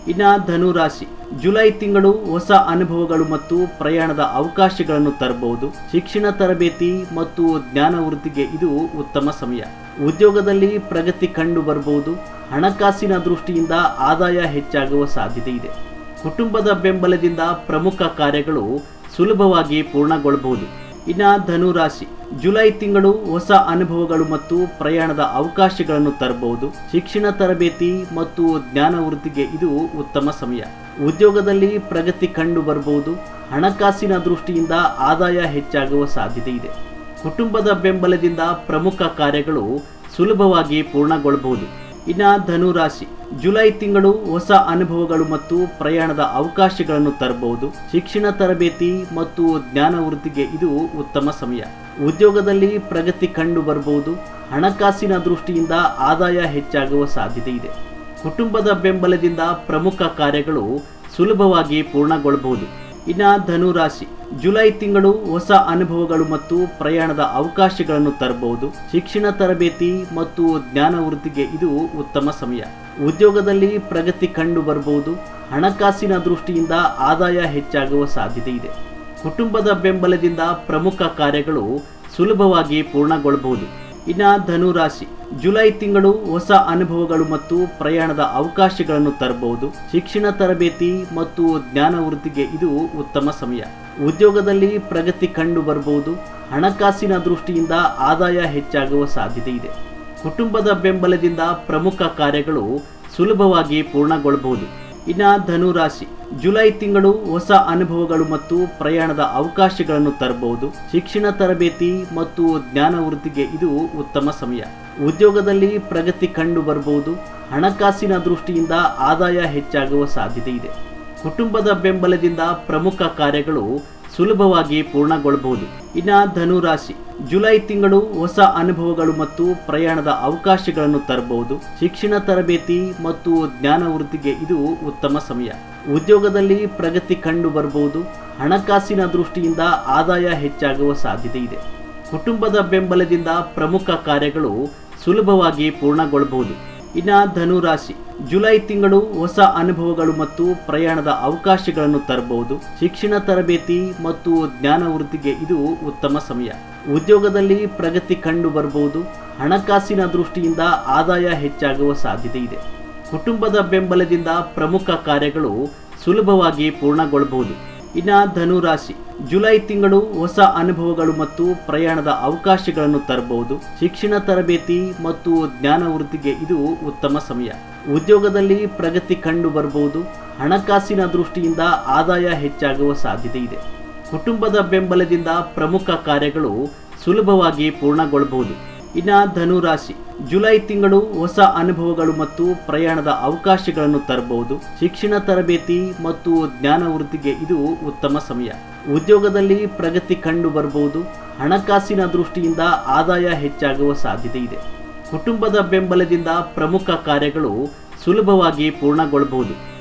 ಇನ್ನು ಧನು ರಾಶಿ ಜುಲೈ ತಿಂಗಳು ಹೊಸ ಅನುಭವಗಳು ಮತ್ತು ಪ್ರಯಾಣದ ಅವಕಾಶಗಳನ್ನು ತರಬಹುದು. ಶಿಕ್ಷಣ ತರಬೇತಿ ಮತ್ತು ಜ್ಞಾನ ವೃದ್ಧಿಗೆ ಇದು ಉತ್ತಮ ಸಮಯ. ಉದ್ಯೋಗದಲ್ಲಿ ಪ್ರಗತಿ ಕಂಡು ಬರಬಹುದು. ಹಣಕಾಸಿನ ದೃಷ್ಟಿಯಿಂದ ಆದಾಯ ಹೆಚ್ಚಾಗುವ ಸಾಧ್ಯತೆ ಇದೆ. ಕುಟುಂಬದ ಬೆಂಬಲದಿಂದ ಪ್ರಮುಖ ಕಾರ್ಯಗಳು ಸುಲಭವಾಗಿ ಪೂರ್ಣಗೊಳ್ಳಬಹುದು. ಇನ್ನು ಧನು ರಾಶಿ ಜುಲೈ ತಿಂಗಳು ಹೊಸ ಅನುಭವಗಳು ಮತ್ತು ಪ್ರಯಾಣದ ಅವಕಾಶಗಳನ್ನು ತರಬಹುದು. ಶಿಕ್ಷಣ ತರಬೇತಿ ಮತ್ತು ಜ್ಞಾನ ವೃದ್ಧಿಗೆ ಇದು ಉತ್ತಮ ಸಮಯ. ಉದ್ಯೋಗದಲ್ಲಿ ಪ್ರಗತಿ ಕಂಡು ಬರಬಹುದು. ಹಣಕಾಸಿನ ದೃಷ್ಟಿಯಿಂದ ಆದಾಯ ಹೆಚ್ಚಾಗುವ ಸಾಧ್ಯತೆ ಇದೆ. ಕುಟುಂಬದ ಬೆಂಬಲದಿಂದ ಪ್ರಮುಖ ಕಾರ್ಯಗಳು ಸುಲಭವಾಗಿ ಪೂರ್ಣಗೊಳ್ಳಬಹುದು. ಇನ್ನು ಧನು ರಾಶಿ ಜುಲೈ ತಿಂಗಳು ಹೊಸ ಅನುಭವಗಳು ಮತ್ತು ಪ್ರಯಾಣದ ಅವಕಾಶಗಳನ್ನು ತರಬಹುದು. ಶಿಕ್ಷಣ ತರಬೇತಿ ಮತ್ತು ಜ್ಞಾನ ವೃದ್ಧಿಗೆ ಇದು ಉತ್ತಮ ಸಮಯ. ಉದ್ಯೋಗದಲ್ಲಿ ಪ್ರಗತಿ ಕಂಡು ಬರಬಹುದು. ಹಣಕಾಸಿನ ದೃಷ್ಟಿಯಿಂದ ಆದಾಯ ಹೆಚ್ಚಾಗುವ ಸಾಧ್ಯತೆ ಇದೆ. ಕುಟುಂಬದ ಬೆಂಬಲದಿಂದ ಪ್ರಮುಖ ಕಾರ್ಯಗಳು ಸುಲಭವಾಗಿ ಪೂರ್ಣಗೊಳ್ಳಬಹುದು. ಇನ್ನು ಧನು ರಾಶಿ ಜುಲೈ ತಿಂಗಳು ಹೊಸ ಅನುಭವಗಳು ಮತ್ತು ಪ್ರಯಾಣದ ಅವಕಾಶಗಳನ್ನು ತರಬಹುದು. ಶಿಕ್ಷಣ ತರಬೇತಿ ಮತ್ತು ಜ್ಞಾನ ವೃದ್ಧಿಗೆ ಇದು ಉತ್ತಮ ಸಮಯ. ಉದ್ಯೋಗದಲ್ಲಿ ಪ್ರಗತಿ ಕಂಡು ಬರಬಹುದು. ಹಣಕಾಸಿನ ದೃಷ್ಟಿಯಿಂದ ಆದಾಯ ಹೆಚ್ಚಾಗುವ ಸಾಧ್ಯತೆ ಇದೆ. ಕುಟುಂಬದ ಬೆಂಬಲದಿಂದ ಪ್ರಮುಖ ಕಾರ್ಯಗಳು ಸುಲಭವಾಗಿ ಪೂರ್ಣಗೊಳ್ಳಬಹುದು. ಇನ್ನು ಧನು ರಾಶಿ ಜುಲೈ ತಿಂಗಳು ಹೊಸ ಅನುಭವಗಳು ಮತ್ತು ಪ್ರಯಾಣದ ಅವಕಾಶಗಳನ್ನು ತರಬಹುದು. ಶಿಕ್ಷಣ ತರಬೇತಿ ಮತ್ತು ಜ್ಞಾನ ವೃದ್ಧಿಗೆ ಇದು ಉತ್ತಮ ಸಮಯ. ಉದ್ಯೋಗದಲ್ಲಿ ಪ್ರಗತಿ ಕಂಡು ಬರಬಹುದು. ಹಣಕಾಸಿನ ದೃಷ್ಟಿಯಿಂದ ಆದಾಯ ಹೆಚ್ಚಾಗುವ ಸಾಧ್ಯತೆ ಇದೆ. ಕುಟುಂಬದ ಬೆಂಬಲದಿಂದ ಪ್ರಮುಖ ಕಾರ್ಯಗಳು ಸುಲಭವಾಗಿ ಪೂರ್ಣಗೊಳ್ಳಬಹುದು. ಇನ್ನು ಧನು ರಾಶಿ ಜುಲೈ ತಿಂಗಳು ಹೊಸ ಅನುಭವಗಳು ಮತ್ತು ಪ್ರಯಾಣದ ಅವಕಾಶಗಳನ್ನು ತರಬಹುದು. ಶಿಕ್ಷಣ ತರಬೇತಿ ಮತ್ತು ಜ್ಞಾನ ವೃದ್ಧಿಗೆ ಇದು ಉತ್ತಮ ಸಮಯ. ಉದ್ಯೋಗದಲ್ಲಿ ಪ್ರಗತಿ ಕಂಡು ಬರಬಹುದು. ಹಣಕಾಸಿನ ದೃಷ್ಟಿಯಿಂದ ಆದಾಯ ಹೆಚ್ಚಾಗುವ ಸಾಧ್ಯತೆ ಇದೆ. ಕುಟುಂಬದ ಬೆಂಬಲದಿಂದ ಪ್ರಮುಖ ಕಾರ್ಯಗಳು ಸುಲಭವಾಗಿ ಪೂರ್ಣಗೊಳ್ಳಬಹುದು. ಇನ್ನು ಧನು ರಾಶಿ ಜುಲೈ ತಿಂಗಳು ಹೊಸ ಅನುಭವಗಳು ಮತ್ತು ಪ್ರಯಾಣದ ಅವಕಾಶಗಳನ್ನು ತರಬಹುದು. ಶಿಕ್ಷಣ ತರಬೇತಿ ಮತ್ತು ಜ್ಞಾನ ವೃದ್ಧಿಗೆ ಇದು ಉತ್ತಮ ಸಮಯ. ಉದ್ಯೋಗದಲ್ಲಿ ಪ್ರಗತಿ ಕಂಡು ಬರಬಹುದು. ಹಣಕಾಸಿನ ದೃಷ್ಟಿಯಿಂದ ಆದಾಯ ಹೆಚ್ಚಾಗುವ ಸಾಧ್ಯತೆ ಇದೆ. ಕುಟುಂಬದ ಬೆಂಬಲದಿಂದ ಪ್ರಮುಖ ಕಾರ್ಯಗಳು ಸುಲಭವಾಗಿ ಪೂರ್ಣಗೊಳ್ಳಬಹುದು. ಇನ್ನು ಧನು ರಾಶಿ ಜುಲೈ ತಿಂಗಳು ಹೊಸ ಅನುಭವಗಳು ಮತ್ತು ಪ್ರಯಾಣದ ಅವಕಾಶಗಳನ್ನು ತರಬಹುದು. ಶಿಕ್ಷಣ ತರಬೇತಿ ಮತ್ತು ಜ್ಞಾನ ವೃದ್ಧಿಗೆ ಇದು ಉತ್ತಮ ಸಮಯ. ಉದ್ಯೋಗದಲ್ಲಿ ಪ್ರಗತಿ ಕಂಡು ಬರಬಹುದು. ಹಣಕಾಸಿನ ದೃಷ್ಟಿಯಿಂದ ಆದಾಯ ಹೆಚ್ಚಾಗುವ ಸಾಧ್ಯತೆ ಇದೆ. ಕುಟುಂಬದ ಬೆಂಬಲದಿಂದ ಪ್ರಮುಖ ಕಾರ್ಯಗಳು ಸುಲಭವಾಗಿ ಪೂರ್ಣಗೊಳ್ಳಬಹುದು. ಇನ್ನು ಧನು ರಾಶಿ ಜುಲೈ ತಿಂಗಳು ಹೊಸ ಅನುಭವಗಳು ಮತ್ತು ಪ್ರಯಾಣದ ಅವಕಾಶಗಳನ್ನು ತರಬಹುದು. ಶಿಕ್ಷಣ ತರಬೇತಿ ಮತ್ತು ಜ್ಞಾನ ವೃದ್ಧಿಗೆ ಇದು ಉತ್ತಮ ಸಮಯ. ಉದ್ಯೋಗದಲ್ಲಿ ಪ್ರಗತಿ ಕಂಡು ಬರಬಹುದು. ಹಣಕಾಸಿನ ದೃಷ್ಟಿಯಿಂದ ಆದಾಯ ಹೆಚ್ಚಾಗುವ ಸಾಧ್ಯತೆ ಇದೆ. ಕುಟುಂಬದ ಬೆಂಬಲದಿಂದ ಪ್ರಮುಖ ಕಾರ್ಯಗಳು ಸುಲಭವಾಗಿ ಪೂರ್ಣಗೊಳ್ಳಬಹುದು. ಇನ್ನು ಧನು ರಾಶಿ ಜುಲೈ ತಿಂಗಳು ಹೊಸ ಅನುಭವಗಳು ಮತ್ತು ಪ್ರಯಾಣದ ಅವಕಾಶಗಳನ್ನು ತರಬಹುದು. ಶಿಕ್ಷಣ ತರಬೇತಿ ಮತ್ತು ಜ್ಞಾನ ವೃದ್ಧಿಗೆ ಇದು ಉತ್ತಮ ಸಮಯ. ಉದ್ಯೋಗದಲ್ಲಿ ಪ್ರಗತಿ ಕಂಡು ಬರಬಹುದು. ಹಣಕಾಸಿನ ದೃಷ್ಟಿಯಿಂದ ಆದಾಯ ಹೆಚ್ಚಾಗುವ ಸಾಧ್ಯತೆ ಇದೆ. ಕುಟುಂಬದ ಬೆಂಬಲದಿಂದ ಪ್ರಮುಖ ಕಾರ್ಯಗಳು ಸುಲಭವಾಗಿ ಪೂರ್ಣಗೊಳ್ಳಬಹುದು.